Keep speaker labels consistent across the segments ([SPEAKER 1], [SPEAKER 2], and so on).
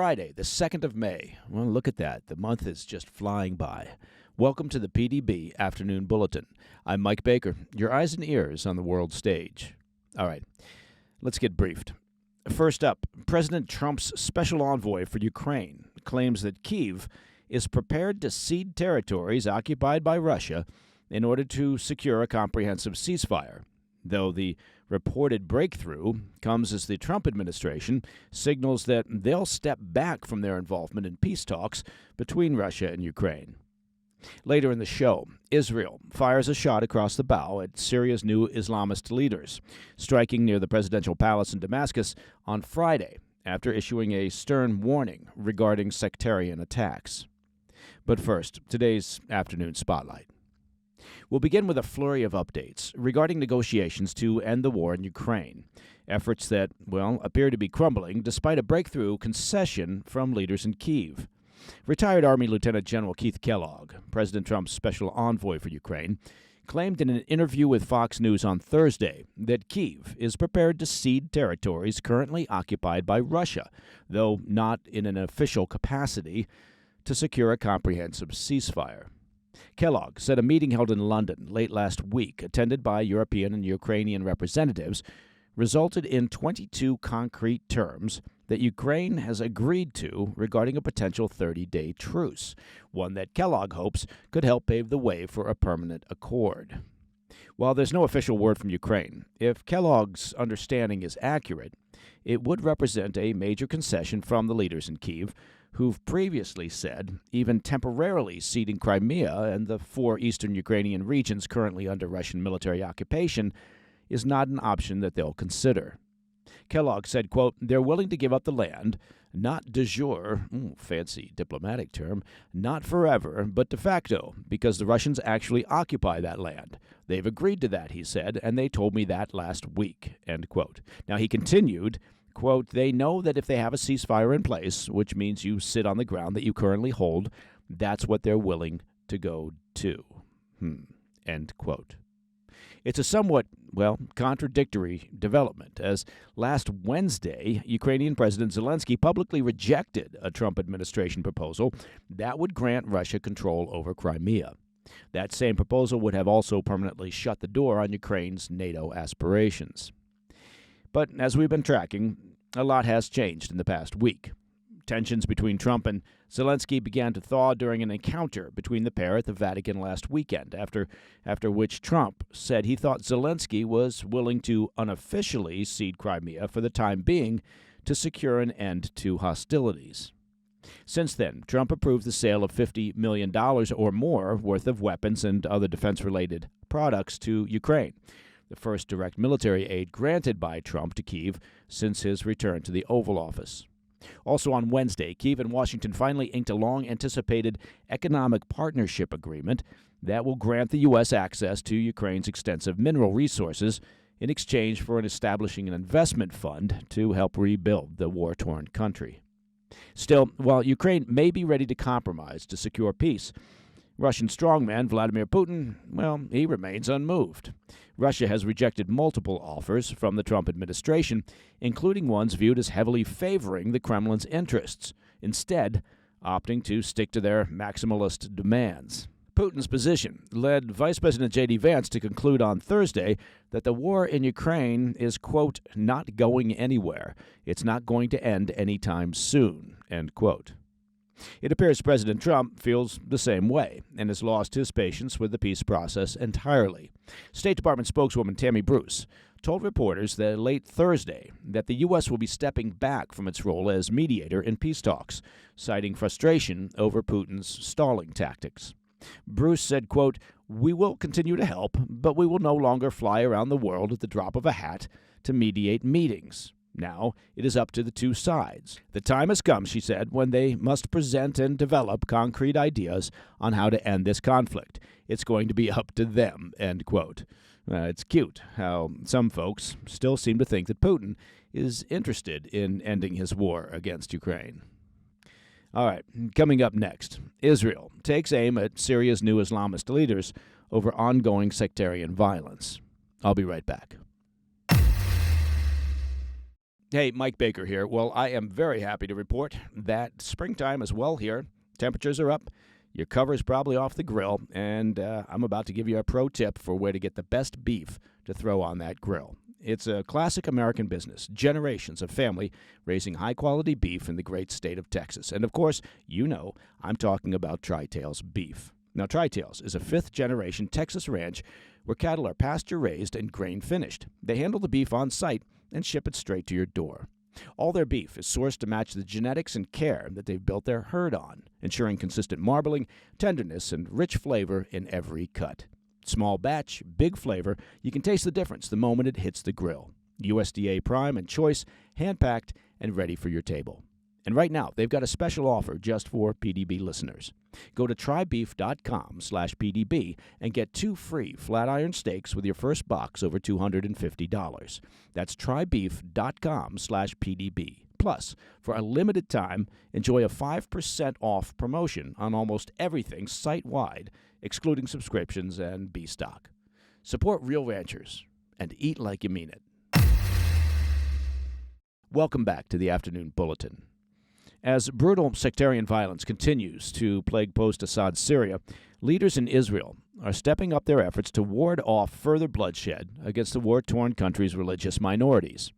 [SPEAKER 1] Friday, the 2nd of May. Well, look at that. The month is just flying by. Welcome to the PDB Afternoon Bulletin. I'm Mike Baker, your eyes and ears on the world stage. All right, let's get briefed. First up, President Trump's special envoy for Ukraine claims that Kyiv is prepared to cede territories occupied by Russia in order to secure a comprehensive ceasefire, though the reported breakthrough comes as the Trump administration signals that they'll step back from their involvement in peace talks between Russia and Ukraine. Later in the show, Israel fires a shot across the bow at Syria's new Islamist leaders, striking near the presidential palace in Damascus on Friday after issuing a stern warning regarding sectarian attacks. But first, today's afternoon spotlight. We'll begin with a flurry of updates regarding negotiations to end the war in Ukraine, efforts that, appear to be crumbling despite a breakthrough concession from leaders in Kyiv. Retired Army Lieutenant General Keith Kellogg, President Trump's special envoy for Ukraine, claimed in an interview with Fox News on Thursday that Kyiv is prepared to cede territories currently occupied by Russia, though not in an official capacity, to secure a comprehensive ceasefire. Kellogg said a meeting held in London late last week, attended by European and Ukrainian representatives, resulted in 22 concrete terms that Ukraine has agreed to regarding a potential 30-day truce, one that Kellogg hopes could help pave the way for a permanent accord. While there's no official word from Ukraine, if Kellogg's understanding is accurate, it would represent a major concession from the leaders in Kyiv, who've previously said even temporarily ceding Crimea and the 4 eastern Ukrainian regions currently under Russian military occupation is not an option that they'll consider. Kellogg said, quote, they're willing to give up the land, not de jure, fancy diplomatic term, not forever, but de facto, because the Russians actually occupy that land. They've agreed to that, he said, and they told me that last week, end quote. Now, he continued, quote, they know that if they have a ceasefire in place, which means you sit on the ground that you currently hold, that's what they're willing to go to, end quote. It's a somewhat, contradictory development, as last Wednesday, Ukrainian President Zelensky publicly rejected a Trump administration proposal that would grant Russia control over Crimea. That same proposal would have also permanently shut the door on Ukraine's NATO aspirations. But as we've been tracking, a lot has changed in the past week. Tensions between Trump and Zelensky began to thaw during an encounter between the pair at the Vatican last weekend, after which Trump said he thought Zelensky was willing to unofficially cede Crimea for the time being to secure an end to hostilities. Since then, Trump approved the sale of $50 million or more worth of weapons and other defense-related products to Ukraine, the first direct military aid granted by Trump to Kyiv since his return to the Oval Office. Also on Wednesday, Kyiv and Washington finally inked a long-anticipated economic partnership agreement that will grant the U.S. access to Ukraine's extensive mineral resources in exchange for establishing an investment fund to help rebuild the war-torn country. Still, while Ukraine may be ready to compromise to secure peace, Russian strongman Vladimir Putin, he remains unmoved. Russia has rejected multiple offers from the Trump administration, including ones viewed as heavily favoring the Kremlin's interests, instead opting to stick to their maximalist demands. Putin's position led Vice President J.D. Vance to conclude on Thursday that the war in Ukraine is, quote, not going anywhere. It's not going to end anytime soon, end quote. It appears President Trump feels the same way and has lost his patience with the peace process entirely. State Department spokeswoman Tammy Bruce told reporters that late Thursday that the U.S. will be stepping back from its role as mediator in peace talks, citing frustration over Putin's stalling tactics. Bruce said, quote, we will continue to help, but we will no longer fly around the world at the drop of a hat to mediate meetings. Now, it is up to the two sides. The time has come, she said, when they must present and develop concrete ideas on how to end this conflict. It's going to be up to them, end quote. It's cute how some folks still seem to think that Putin is interested in ending his war against Ukraine. All right, coming up next, Israel takes aim at Syria's new Islamist leaders over ongoing sectarian violence. I'll be right back. Hey, Mike Baker here. Well, I am very happy to report that springtime is well here. Temperatures are up. Your cover's probably off the grill, and I'm about to give you a pro tip for where to get the best beef to throw on that grill. It's a classic American business, generations of family raising high-quality beef in the great state of Texas. And, of course, you know I'm talking about Tri-Tails beef. Now, Tri-Tails is a fifth-generation Texas ranch where cattle are pasture-raised and grain-finished. They handle the beef on site and ship it straight to your door. All their beef is sourced to match the genetics and care that they've built their herd on, ensuring consistent marbling, tenderness, and rich flavor in every cut. Small batch, big flavor, you can taste the difference the moment it hits the grill. USDA prime and choice, hand-packed, and ready for your table. And right now, they've got a special offer just for PDB listeners. Go to trybeef.com/PDB and get 2 free flat iron steaks with your first box over $250. That's trybeef.com/PDB. Plus, for a limited time, enjoy a 5% off promotion on almost everything site-wide, excluding subscriptions and B-stock. Support real ranchers and eat like you mean it. Welcome back to the Afternoon Bulletin. As brutal sectarian violence continues to plague post-Assad Syria, leaders in Israel are stepping up their efforts to ward off further bloodshed against the war-torn country's religious minorities.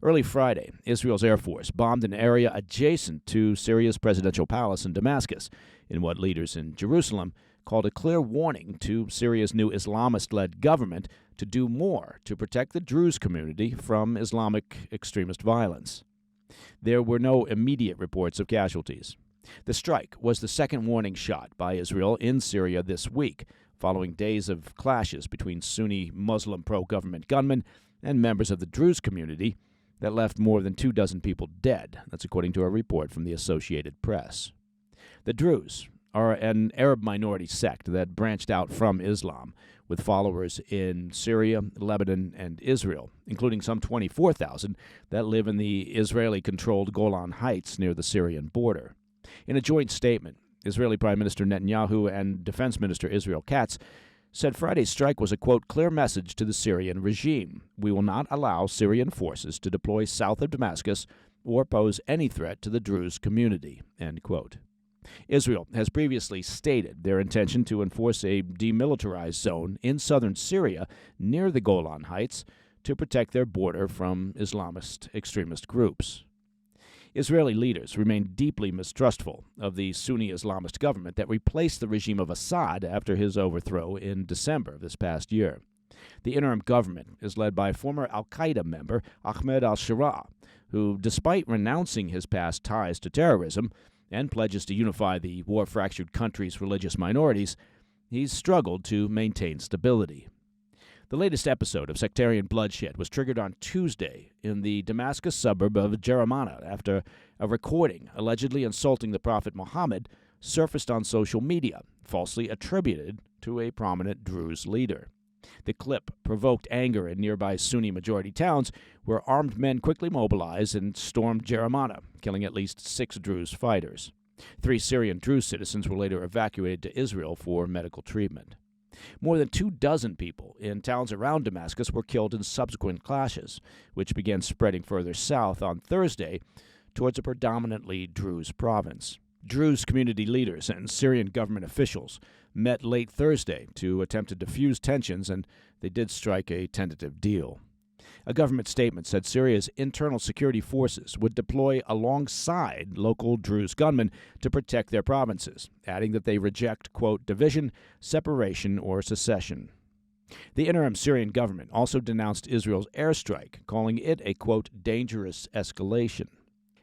[SPEAKER 1] Early Friday, Israel's Air Force bombed an area adjacent to Syria's presidential palace in Damascus, in what leaders in Jerusalem called a clear warning to Syria's new Islamist-led government to do more to protect the Druze community from Islamic extremist violence. There were no immediate reports of casualties. The strike was the second warning shot by Israel in Syria this week, following days of clashes between Sunni Muslim pro-government gunmen and members of the Druze community that left more than 24 people dead. That's according to a report from the Associated Press. The Druze are an Arab minority sect that branched out from Islam, with followers in Syria, Lebanon, and Israel, including some 24,000 that live in the Israeli-controlled Golan Heights near the Syrian border. In a joint statement, Israeli Prime Minister Netanyahu and Defense Minister Israel Katz said Friday's strike was a, quote, clear message to the Syrian regime. We will not allow Syrian forces to deploy south of Damascus or pose any threat to the Druze community, end quote. Israel has previously stated their intention to enforce a demilitarized zone in southern Syria near the Golan Heights to protect their border from Islamist extremist groups. Israeli leaders remain deeply mistrustful of the Sunni Islamist government that replaced the regime of Assad after his overthrow in December of this past year. The interim government is led by former al-Qaeda member Ahmed al-Sharaa, who, despite renouncing his past ties to terrorism and pledges to unify the war-fractured country's religious minorities, he's struggled to maintain stability. The latest episode of sectarian bloodshed was triggered on Tuesday in the Damascus suburb of Jeramana after a recording allegedly insulting the Prophet Muhammad surfaced on social media, falsely attributed to a prominent Druze leader. The clip provoked anger in nearby Sunni-majority towns, where armed men quickly mobilized and stormed Jeramana, killing at least 6 Druze fighters. 3 Syrian Druze citizens were later evacuated to Israel for medical treatment. More than 24 people in towns around Damascus were killed in subsequent clashes, which began spreading further south on Thursday towards a predominantly Druze province. Druze community leaders and Syrian government officials met late Thursday to attempt to defuse tensions, and they did strike a tentative deal. A government statement said Syria's internal security forces would deploy alongside local Druze gunmen to protect their provinces, adding that they reject, quote, division, separation, or secession. The interim Syrian government also denounced Israel's airstrike, calling it a, quote, dangerous escalation.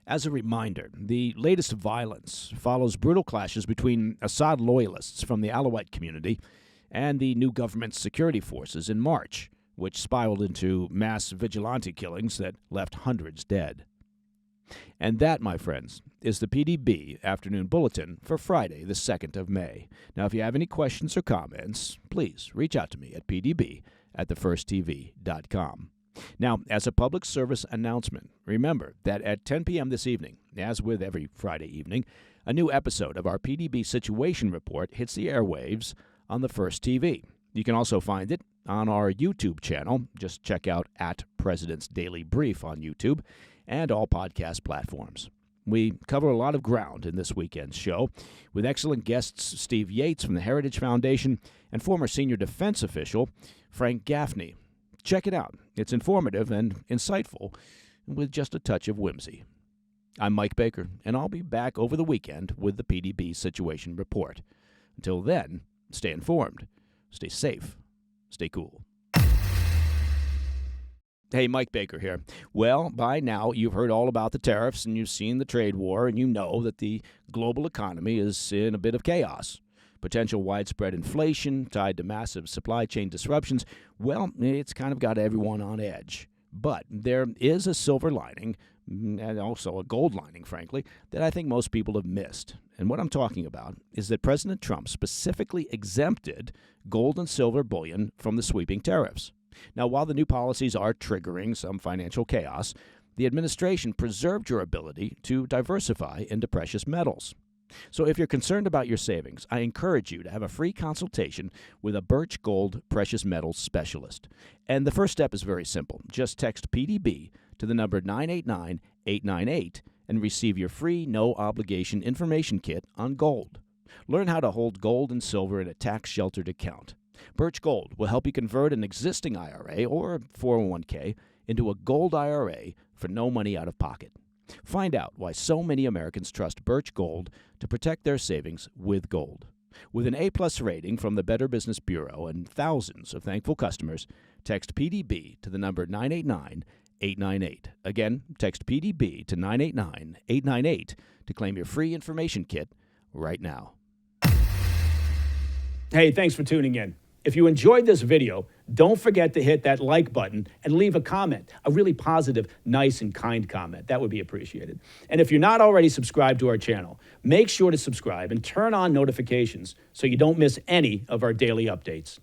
[SPEAKER 1] As a reminder, the latest violence follows brutal clashes between Assad loyalists from the Alawite community and the new government's security forces in March, which spiraled into mass vigilante killings that left hundreds dead. And that, my friends, is the PDB Afternoon Bulletin for Friday, the 2nd of May. Now, if you have any questions or comments, please reach out to me at pdb@thefirsttv.com. Now, as a public service announcement, remember that at 10 p.m. this evening, as with every Friday evening, a new episode of our PDB Situation Report hits the airwaves on the First TV. You can also find it on our YouTube channel. Just check out @President's Daily Brief on YouTube. and all podcast platforms. We cover a lot of ground in this weekend's show with excellent guests Steve Yates from the Heritage Foundation and former senior defense official Frank Gaffney. Check it out. It's informative and insightful with just a touch of whimsy. I'm Mike Baker, and I'll be back over the weekend with the PDB Situation Report. Until then, stay informed, stay safe, stay cool. Hey, Mike Baker here. Well, by now you've heard all about the tariffs and you've seen the trade war, and you know that the global economy is in a bit of chaos. Potential widespread inflation tied to massive supply chain disruptions, well, it's kind of got everyone on edge. But there is a silver lining, and also a gold lining, frankly, that I think most people have missed. And what I'm talking about is that President Trump specifically exempted gold and silver bullion from the sweeping tariffs. Now, while the new policies are triggering some financial chaos, the administration preserved your ability to diversify into precious metals. So if you're concerned about your savings, I encourage you to have a free consultation with a Birch Gold precious metals specialist. And the first step is very simple. Just text PDB to the number 989-898 and receive your free, no-obligation information kit on gold. Learn how to hold gold and silver in a tax-sheltered account. Birch Gold will help you convert an existing IRA or 401k into a gold IRA for no money out of pocket. Find out why so many Americans trust Birch Gold to protect their savings with gold. With an A-plus rating from the Better Business Bureau and thousands of thankful customers, text PDB to the number 989-898. Again, text PDB to 989-898 to claim your free information kit right now.
[SPEAKER 2] Hey, thanks for tuning in. If you enjoyed this video, don't forget to hit that like button and leave a comment, a really positive, nice, and kind comment. That would be appreciated. And if you're not already subscribed to our channel, make sure to subscribe and turn on notifications so you don't miss any of our daily updates.